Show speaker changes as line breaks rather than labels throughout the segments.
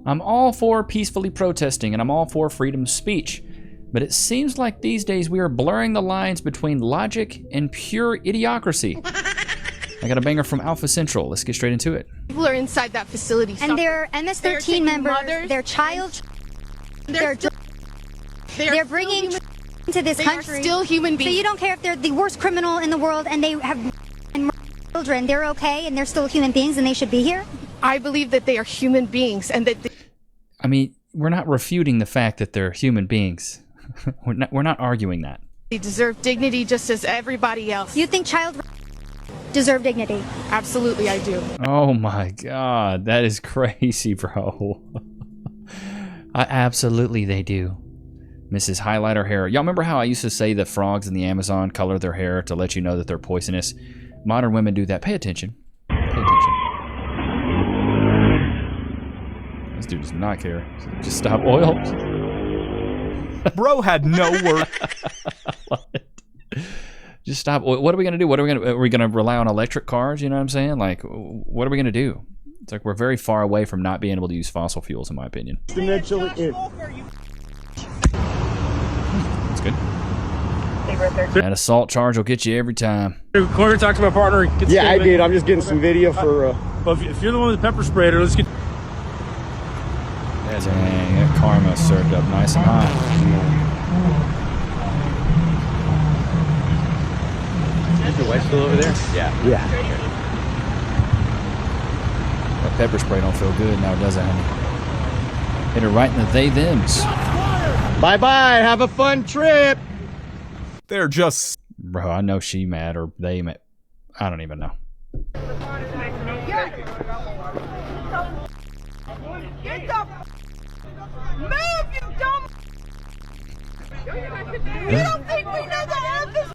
I'm all for peacefully protesting, and I'm all for freedom of speech. But it seems like these days we are blurring the lines between logic and pure idiocracy. I got a banger from Alpha Central. Let's get straight into it.
People are inside that facility.
And they're MS-13 members, their child, they're bringing into this country.
They are still human beings.
So you don't care if they're the worst criminal in the world and they have children. They're okay and they're still human beings and they should be here?
I believe that they are human beings and that
I mean, we're not refuting the fact that they're human beings. We're not arguing that.
they deserve dignity just as everybody else.
You think child deserve dignity?
Absolutely, I do.
Oh my God, that is crazy, bro. Absolutely they do. Mrs. Highlighter Hair. Y'all remember how I used to say the frogs in the Amazon color their hair to let you know that they're poisonous? Modern women do that. Pay attention. Pay attention. This dude does not care. Just stop oil.
Bro had no word.
Just stop. What are we gonna do? Are we gonna rely on electric cars? You know what I'm saying? Like, what are we gonna do? It's like we're very far away from not being able to use fossil fuels, in my opinion. That's good. That assault charge will get you every time.
Corner talk to my partner.
Yeah, I did. I'm just getting some video for.
But if you're the one with the pepper sprayer, let's get.
Dang, that karma served up nice and hot.
Is your wife still over there? Yeah.
Yeah.
That pepper spray don't feel good now, does it, honey? Hit her right in the they-thems.
Bye-bye. Have a fun trip.
They're just...
Bro, I know she mad or they mad. I don't even know.
Get the move, you dumb. You don't think we know the earth is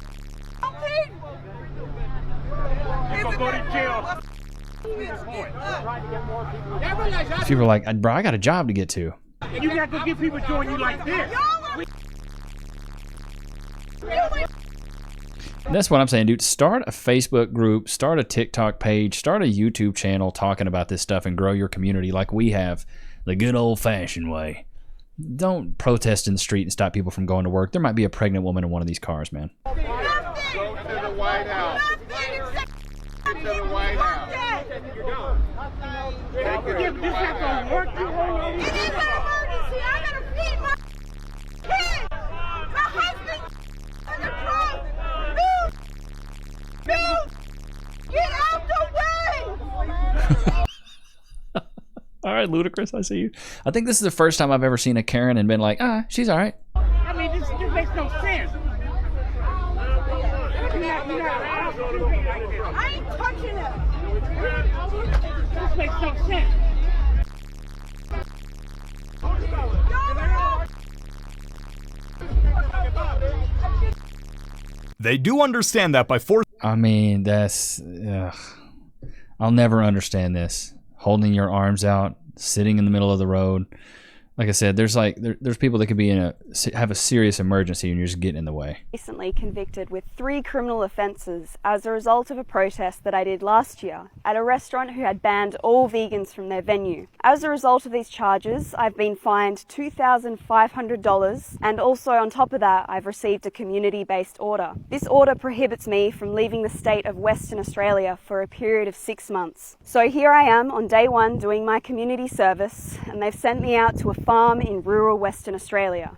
thing?
Go to jail.
People are like, bro, I got a job to get to.
You got to get people doing you like this.
That's what I'm saying, dude. Start a Facebook group, start a TikTok page, start a YouTube channel talking about this stuff and grow your community like we have the good old-fashioned way. Don't protest in the street and stop people from going to work. There might be a pregnant woman in one of these cars, man.
Go to the White House. Go to the White House.
This has to work.
It is an emergency. I gotta feed my kids. My husband in the truck. Move! Get out the way!
All right, Ludacris, I see you. I think this is the first time I've ever seen a Karen and been like, she's all right.
I mean, this makes no sense.
I ain't touching him.
This makes no sense.
They do understand that by force.
I mean, that's... I'll never understand this. Holding your arms out, sitting in the middle of the road. Like I said, there's people that could be have a serious emergency and you're just getting in the way.
Recently convicted with 3 criminal offences as a result of a protest that I did last year at a restaurant who had banned all vegans from their venue. As a result of these charges, I've been fined $2,500 and also on top of that, I've received a community-based order. This order prohibits me from leaving the state of Western Australia for a period of 6 months. So here I am on day 1 doing my community service and they've sent me out to a farm in rural Western Australia.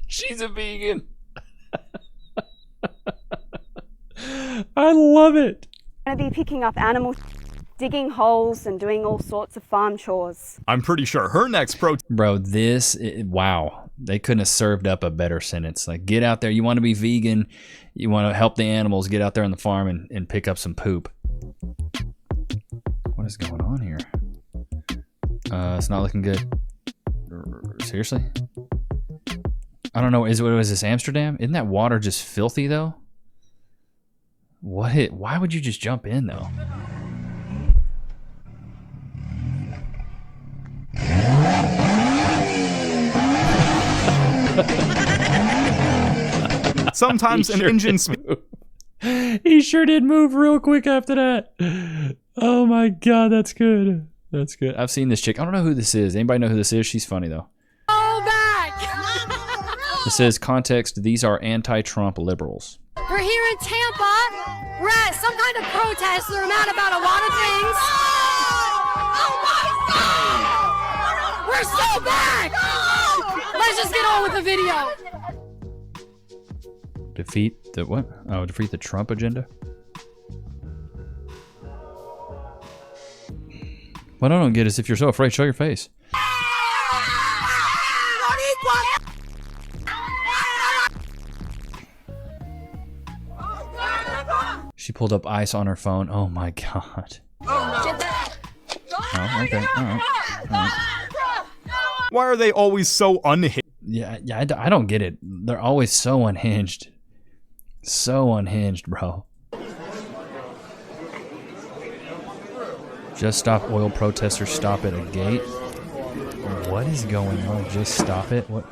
She's a vegan. I love it.
I'm going to be picking up animals, digging holes and doing all sorts of farm chores.
I'm pretty sure her next
Bro, wow. They couldn't have served up a better sentence. Like, get out there. You want to be vegan. You want to help the animals. Get out there on the farm and pick up some poop. What is going on here? It's not looking good. Seriously? I don't know. Was this Amsterdam? Isn't that water just filthy though? Why would you just jump in though?
Sometimes an engine
He sure did move real quick after that. Oh my God, that's good. That's good. I've seen this chick. I don't know who this is. Anybody know who this is? She's funny though. It says context. These are anti-Trump liberals.
We're here in Tampa. We're at some kind of protest. They're mad about a lot of things. Oh my God! We're so back! Let's just get on with the video.
Defeat the what? Oh, defeat the Trump agenda? What I don't get is if you're so afraid, show your face. She pulled up ice on her phone. Oh my God. Oh, okay. All right.
Why are they always so unhinged?
Yeah, I don't get it. They're always so unhinged. So unhinged, bro. Just stop oil protesters. Stop at a gate. What is going on? Just stop it. What?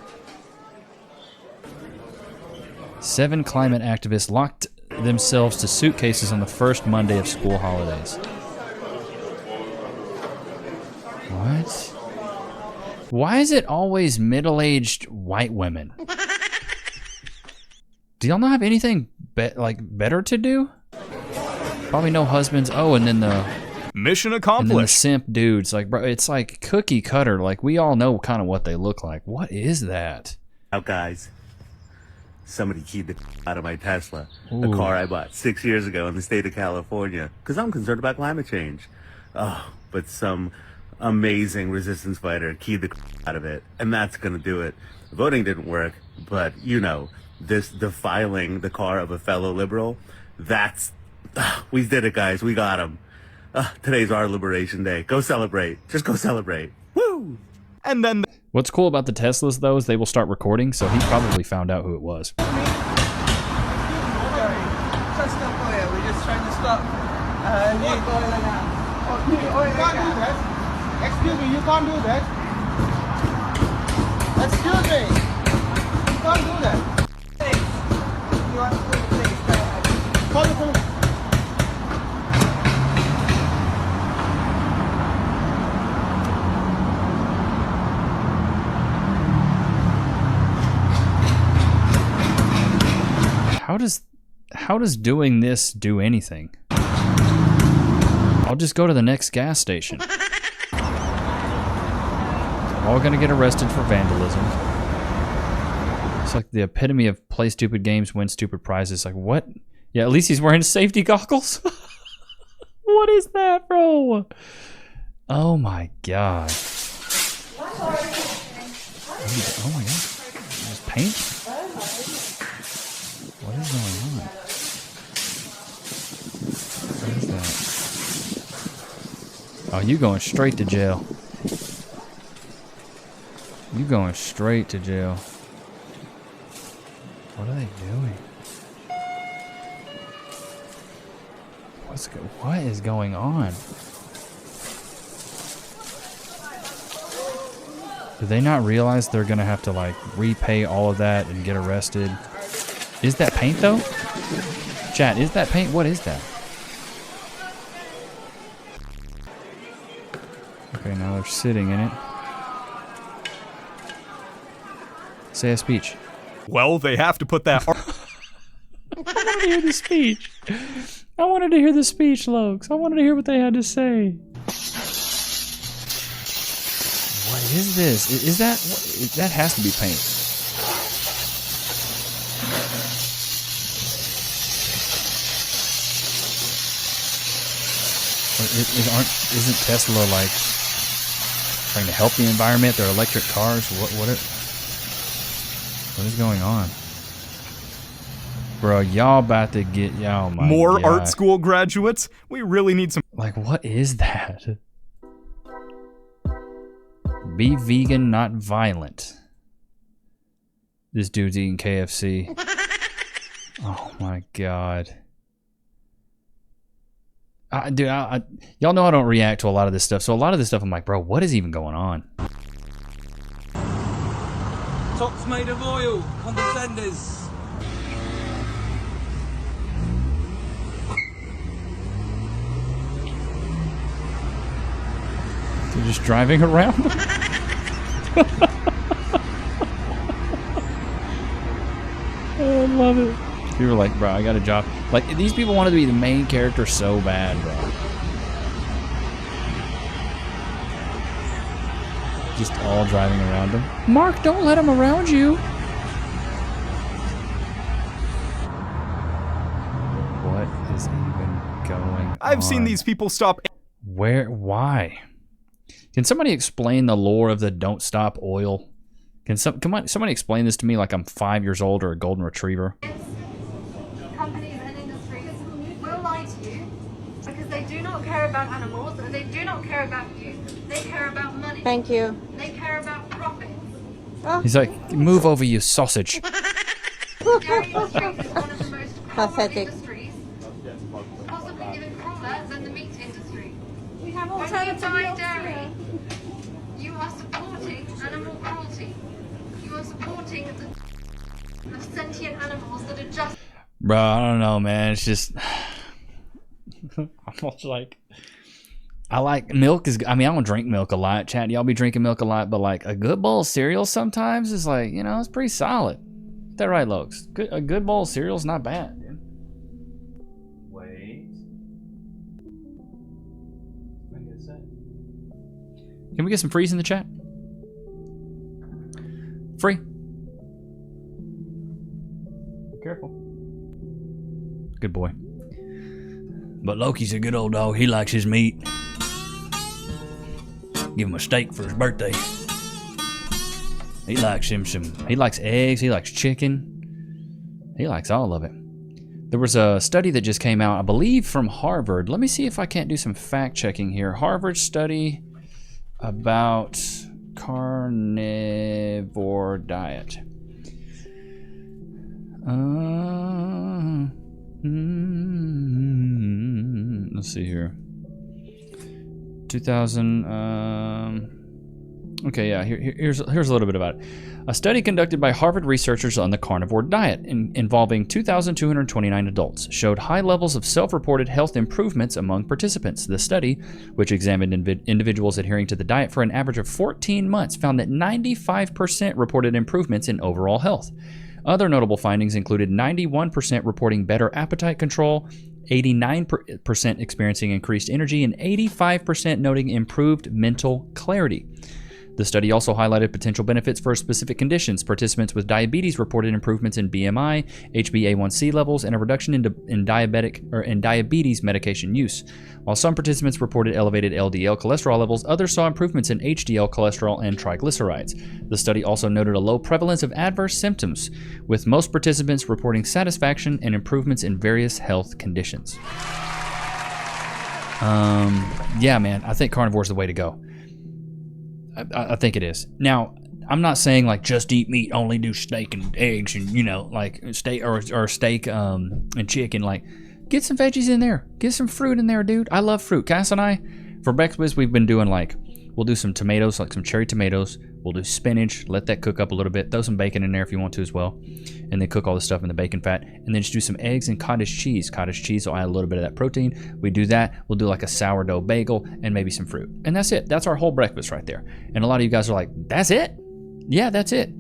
7 climate activists locked themselves to suitcases on the first Monday of school holidays. What? Why is it always middle-aged white women? Do y'all not have anything better to do? Probably no husbands. Oh, and then the
mission
and then the
accomplished.
simp dudes. Like, bro, it's like cookie cutter. Like, we all know kind of what they look like. What is that?
Out, guys. Somebody keyed the out of my Tesla,
Ooh.
the car I bought 6 years ago in the state of California, because I'm concerned about climate change. Oh, but some amazing resistance fighter keyed the out of it, and that's gonna do it. Voting didn't work, but you know, this defiling the car of a fellow liberal, that's, we did it, guys. We got him. Today's our liberation day. Go celebrate. Just go celebrate. Woo!
And then
What's cool about the Teslas, though, is they will start recording, so he probably found out who it was.
We're just trying to stop. You can't do that. Excuse me, you can't do that. Excuse me. You can't do that. You want to do the place. Call the police.
How does doing this do anything? I'll just go to the next gas station. All gonna get arrested for vandalism. It's like the epitome of play stupid games, win stupid prizes. Like, what? Yeah, at least he's wearing safety goggles. What is that, bro? Oh my God. Oh my God. There's paint? What is going on? What is that? Oh, you going straight to jail. You going straight to jail. What are they doing? What is going on? Do they not realize they're gonna have to like repay all of that and get arrested? Is that paint though? Chat, is that paint? What is that? Okay, now they're sitting in it. Say a speech.
well, they have to put that.
I wanted to hear the speech. I wanted to hear the speech, Lokes. I wanted to hear what they had to say. What is this? Is that that has to be paint? Isn't Tesla like trying to help the environment? They're electric cars. What is going on? Bro, y'all about to get y'all my
More
God.
art school graduates? We really need some.
Like, what is that? Be vegan, not violent. This dude's eating KFC. Oh my God. Dude, y'all know I don't react to a lot of this stuff. So a lot of this stuff, I'm like, bro, what is even going on?
Tops made of oil, condescenders.
They're just driving around them. I love it. People were like, bro, I got a job. Like, these people wanted to be the main character so bad, bro. Just all driving around them. Mark, don't let them around you. What is even going on?
I've seen these people stop.
Where? Why? Can somebody explain the lore of the don't stop oil? Can somebody explain this to me like I'm 5 years old or a golden retriever?
Companies and industries will lie to you because they do not care about animals and they do not care about you. They care about money.
Thank you.
They care about profits.
He's like, move over, you sausage.
Dairy industry is one of the most cruel
Pathetic.
industries, possibly even crueler than the meat industry.
We have
When you
alternative
buy
milks
dairy,
here.
you are supporting animal cruelty. You are supporting the of sentient animals that are just.
Bro, I don't know, man. It's just almost like I like milk is. I mean, I don't drink milk a lot. Chat, y'all be drinking milk a lot, but like a good bowl of cereal sometimes is like, you know, it's pretty solid. Is that right, Lokes? A good bowl of cereal is not bad, dude. Wait. Can we get some freeze in the chat? Free. Careful. Good boy. But Loki's a good old dog. He likes his meat. Give him a steak for his birthday. He likes him some. He likes eggs. He likes chicken. He likes all of it. There was a study that just came out, I believe, from Harvard. Let me see if I can't do some fact checking here. Harvard study about carnivore diet. Let's see here. 2000. Okay, yeah. Here's a little bit about it. A study conducted by Harvard researchers on the carnivore diet involving 2,229 adults showed high levels of self-reported health improvements among participants. The study, which examined individuals adhering to the diet for an average of 14 months, found that 95% reported improvements in overall health. Other notable findings included 91% reporting better appetite control, 89% experiencing increased energy, and 85% noting improved mental clarity. The study also highlighted potential benefits for specific conditions. Participants with diabetes reported improvements in BMI, HbA1c levels, and a reduction in diabetes medication use. While some participants reported elevated LDL cholesterol levels, others saw improvements in HDL cholesterol and triglycerides. The study also noted a low prevalence of adverse symptoms, with most participants reporting satisfaction and improvements in various health conditions. Yeah, man, I think carnivore is the way to go. I think it is. Now, I'm not saying like just eat meat, only do steak and eggs, and you know, like steak or steak and chicken. Like, get some veggies in there, get some fruit in there, dude. I love fruit. Cass and I, for breakfast, we've been doing like, we'll do some tomatoes, like some cherry tomatoes. We'll do spinach, let that cook up a little bit. Throw some bacon in there if you want to as well, and then cook all the stuff in the bacon fat. And then just do some eggs and cottage cheese. Cottage cheese will add a little bit of that protein. We do that. We'll do like a sourdough bagel and maybe some fruit, and that's it. That's our whole breakfast right there. And a lot of you guys are like, "That's it?" Yeah, that's it.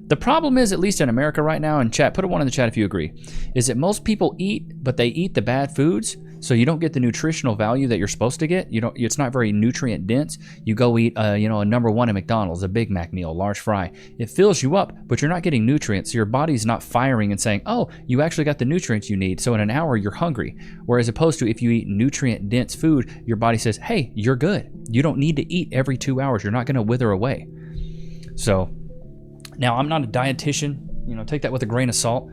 The problem is, at least in America right now, and chat, put a 1 in the chat if you agree, is that most people eat, but they eat the bad foods. So you don't get the nutritional value that you're supposed to get. It's not very nutrient dense. You go eat, a number one at McDonald's, a Big Mac meal, large fry. It fills you up, but you're not getting nutrients. So your body's not firing and saying, oh, you actually got the nutrients you need. So in an hour, you're hungry. Whereas opposed to if you eat nutrient dense food, your body says, hey, you're good. You don't need to eat every 2 hours. You're not going to wither away. So now I'm not a dietitian, take that with a grain of salt.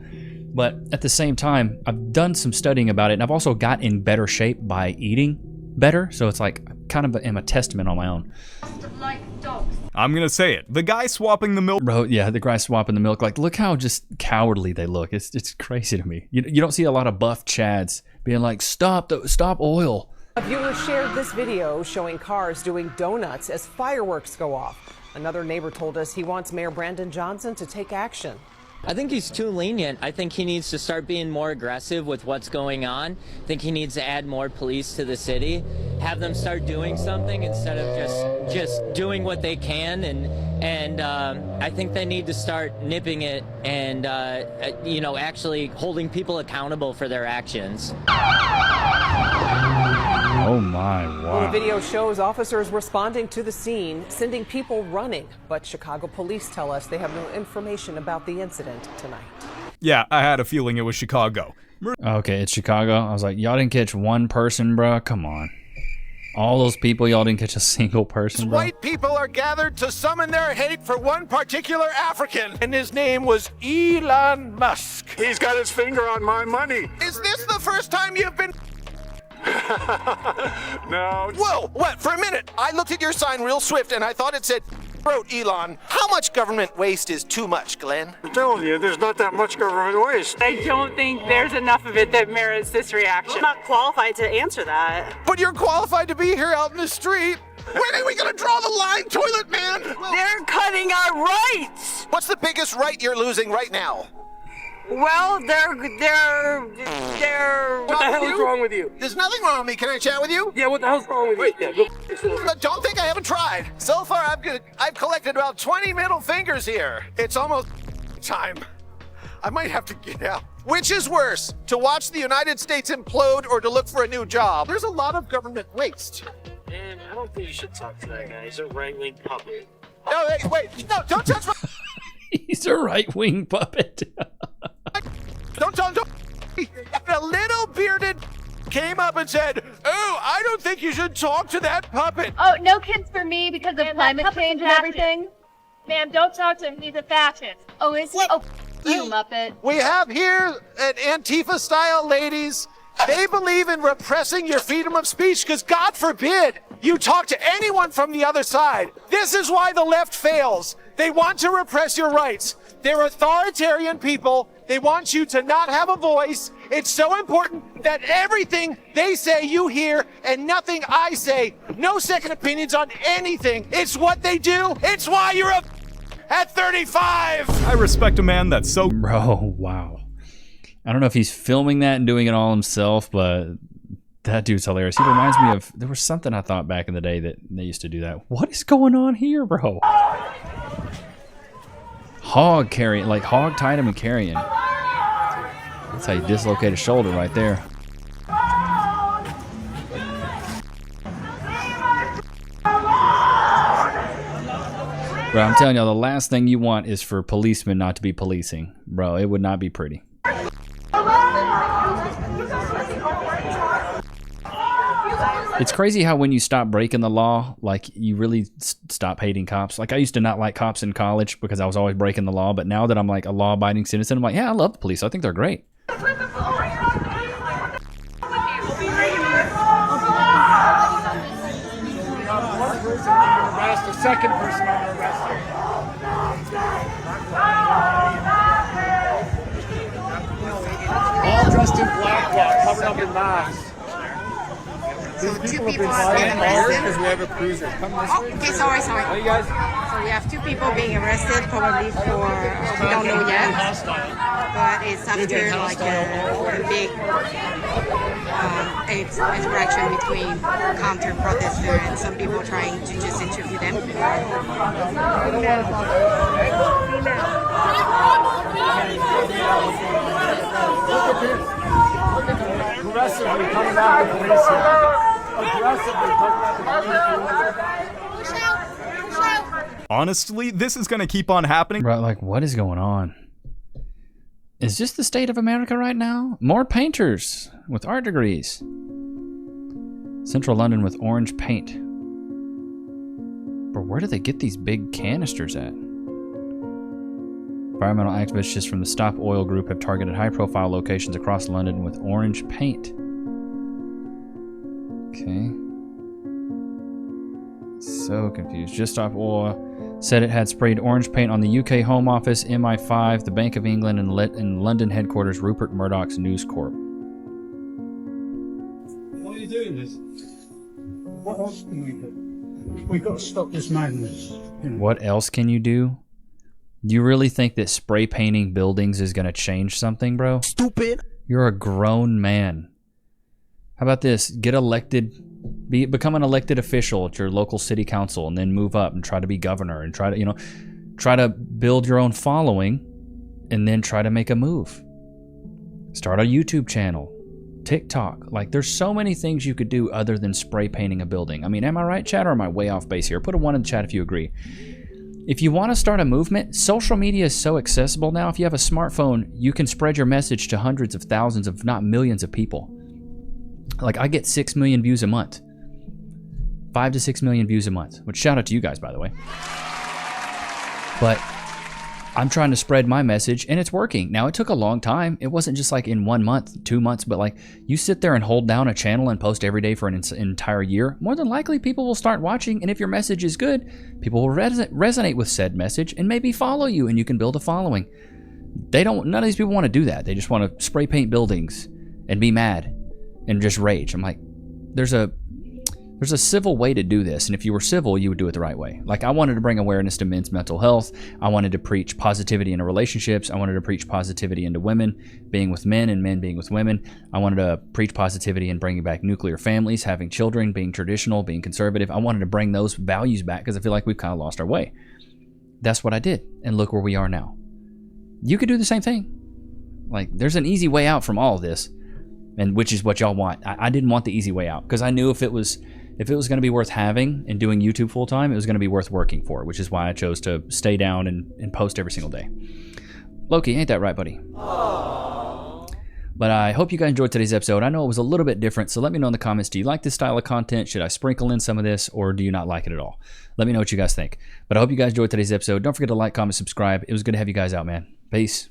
But at the same time, I've done some studying about it, and I've also got in better shape by eating better. So it's like kind of am a testament on my own.
Like dogs.
I'm gonna say it. The guy swapping the milk.
Bro, yeah, the guy swapping the milk. Like, look how just cowardly they look. It's crazy to me. You don't see a lot of buff chads being like, stop oil.
A viewer shared this video showing cars doing donuts as fireworks go off. Another neighbor told us he wants Mayor Brandon Johnson to take action.
I think he's too lenient. I think he needs to start being more aggressive with what's going on. I think he needs to add more police to the city, have them start doing something instead of just doing what they can. And I think they need to start nipping it and you know, actually holding people accountable for their actions.
Oh my, wow.
Well, the video shows officers responding to the scene, sending people running. But Chicago police tell us they have no information about the incident tonight.
Yeah, I had a feeling it was Chicago.
Okay, it's Chicago. I was like, y'all didn't catch one person, bro? Come on. All those people, y'all didn't catch a single person, bro?
White people are gathered to summon their hate for one particular African, and his name was Elon Musk.
He's got his finger on my money.
Is this the first time you've been...
No.
Whoa, what? For a minute, I looked at your sign real swift and I thought it said, wrote Elon. How much government waste is too much, Glenn?
I'm telling you, there's not that much government waste.
I don't think there's enough of it that merits this reaction. I'm not qualified to answer that.
But you're qualified to be here out in the street. When are we gonna draw the line, toilet man?
They're cutting our rights!
What's the biggest right you're losing right now?
Well, they're...
What the hell is wrong with you?
There's nothing wrong with me. Can I chat with you?
Yeah, what the hell's wrong with you? Yeah,
don't think I haven't tried. So far, I've collected about 20 middle fingers here. It's almost time. I might have to get out. Which is worse, to watch the United States implode or to look for a new job? There's a lot of government waste.
Man, I don't think you should talk to that guy. He's a right-wing puppet.
No, hey, wait, no, don't touch my...
He's a right-wing puppet.
Don't. A little bearded came up and said, "Oh, I don't think you should talk to that puppet."
Oh, no kids for me because of climate change and everything.
Ma'am, don't talk to him. He's a fascist.
Oh, is he? Oh, you Muppet.
We have here an Antifa-style ladies. They believe in repressing your freedom of speech because, God forbid, you talk to anyone from the other side. This is why the left fails. They want to repress your rights. They're authoritarian people. They want you to not have a voice. It's so important that everything they say you hear and nothing I say. No second opinions on anything. It's what they do. It's why you're at 35.
I respect a man that's so...
Bro, wow. I don't know if he's filming that and doing it all himself, but that dude's hilarious. He reminds me of... There was something I thought back in the day that they used to do that. What is going on here, bro? Hog carrying, like hog tied him and carrying. That's how you dislocate a shoulder right there. Bro, I'm telling y'all, the last thing you want is for policemen not to be policing. Bro, it would not be pretty. It's crazy how when you stop breaking the law, like you really stop hating cops. Like I used to not like cops in college because I was always breaking the law. But now that I'm like a law-abiding citizen, I'm like, yeah, I love the police. I think they're great.
That's the second person I'm arrested. All dressed in black, covered up in masks.
So two people have been arrested.
Because we have a cruiser. Come this way.
Okay, sorry.
Hey, you guys.
So we have two people being arrested, probably for, we don't know yet. But it's after like a big interaction between counter-protesters and some people trying to just interview them.
Aggressively coming out of the police here. Aggressively coming out of the police.
Honestly, this is gonna keep on happening.
Bro, like what is going on? Is this the state of America right now? More painters with art degrees. Central London with orange paint. But where do they get these big canisters at? Environmental activists just from the Stop Oil group have targeted high-profile locations across London with orange paint. Okay. So confused. Just Stop Oil said it had sprayed orange paint on the UK Home Office, MI5, the Bank of England, and London headquarters Rupert Murdoch's News Corp.
Why are you doing this? What else can we do? We've got to stop this madness.
What else can you do? Do you really think that spray painting buildings is going to change something, bro?
Stupid.
You're a grown man. How about this? Get elected, become an elected official at your local city council, and then move up and try to be governor and try to build your own following, and then try to make a move. Start a YouTube channel, TikTok. Like, there's so many things you could do other than spray painting a building. I mean, am I right, chat, or am I way off base here? Put a 1 in the chat if you agree. If you want to start a movement, social media is so accessible now. If you have a smartphone, you can spread your message to hundreds of thousands, if not millions of people. Like, I get 6 million views a month. 5 to 6 million views a month. Which, shout out to you guys, by the way. But I'm trying to spread my message, and it's working. Now, it took a long time. It wasn't just like in 1 month, 2 months, but like, you sit there and hold down a channel and post every day for an entire year, more than likely people will start watching, and if your message is good, people will resonate with said message and maybe follow you, and you can build a following. None of these people want to do that. They just want to spray paint buildings and be mad and just rage. I'm like, there's a civil way to do this, and if you were civil, you would do it the right way. Like, I wanted to bring awareness to men's mental health. I wanted to preach positivity into relationships. I wanted to preach positivity into women being with men and men being with women. I wanted to preach positivity in bringing back nuclear families, having children, being traditional, being conservative. I wanted to bring those values back because I feel like we've kind of lost our way. That's what I did, and look where we are now. You could do the same thing. Like, there's an easy way out from all of this, and which is what y'all want. I didn't want the easy way out because I knew if it was going to be worth having and doing YouTube full time, it was going to be worth working for, which is why I chose to stay down and post every single day. Loki, ain't that right, buddy? Aww. But I hope you guys enjoyed today's episode. I know it was a little bit different, so let me know in the comments, do you like this style of content? Should I sprinkle in some of this, or do you not like it at all? Let me know what you guys think. But I hope you guys enjoyed today's episode. Don't forget to like, comment, subscribe. It was good to have you guys out, man. Peace.